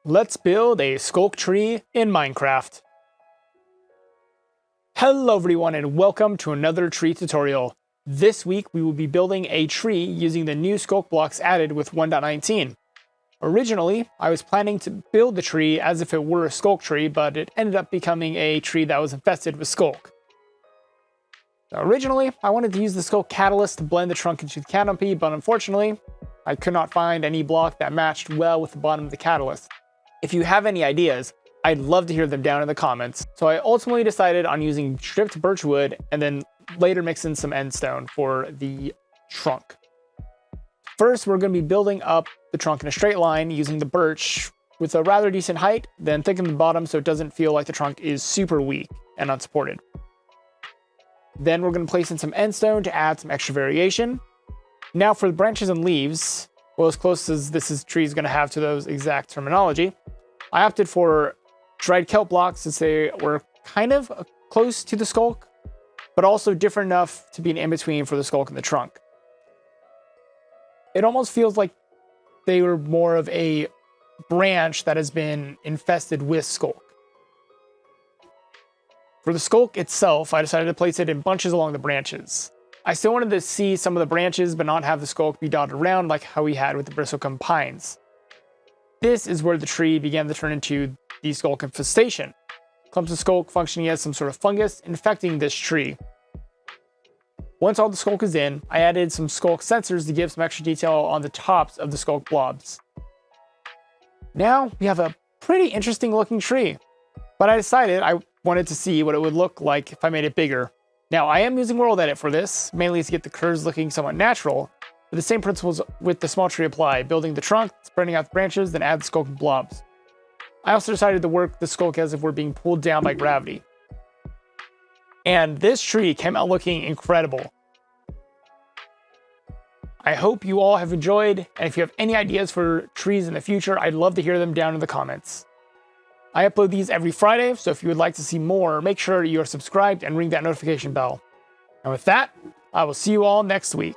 Let's build a Sculk tree in Minecraft. Hello everyone and welcome to another tree tutorial. This week we will be building a tree using the new Sculk blocks added with 1.19. Originally, I was planning to build the tree as if it were a Sculk tree, but it ended up becoming a tree that was infested with Sculk. Originally, I wanted to use the Sculk catalyst to blend the trunk into the canopy, but unfortunately, I could not find any block that matched well with the bottom of the catalyst. If you have any ideas, I'd love to hear them down in the comments. So I ultimately decided on using stripped birch wood and then later mix in some end stone for the trunk. First, we're going to be building up the trunk in a straight line using the birch with a rather decent height, then thicken the bottom so it doesn't feel like the trunk is super weak and unsupported. Then we're going to place in some end stone to add some extra variation. Now for the branches and leaves, well, as close as this tree is going to have to those exact terminology, I opted for dried kelp blocks since they were kind of close to the Sculk, but also different enough to be an in-between for the Sculk and the trunk. It almost feels like they were more of a branch that has been infested with Sculk. For the Sculk itself, I decided to place it in bunches along the branches. I still wanted to see some of the branches, but not have the Sculk be dotted around like how we had with the bristlecone pines. This is where the tree began to turn into the Sculk infestation. Clumps of Sculk functioning as some sort of fungus infecting this tree. Once all the Sculk is in, I added some Sculk Sensors to give some extra detail on the tops of the Sculk blobs. Now we have a pretty interesting looking tree, but I decided I wanted to see what it would look like if I made it bigger. Now I am using World Edit for this, mainly to get the curves looking somewhat natural, but the same principles with the small tree apply, building the trunk, spreading out the branches, then add the Sculk and blobs. I also decided to work the Sculk as if we're being pulled down by gravity. And this tree came out looking incredible. I hope you all have enjoyed, and if you have any ideas for trees in the future, I'd love to hear them down in the comments. I upload these every Friday, so if you would like to see more, make sure you are subscribed and ring that notification bell. And with that, I will see you all next week.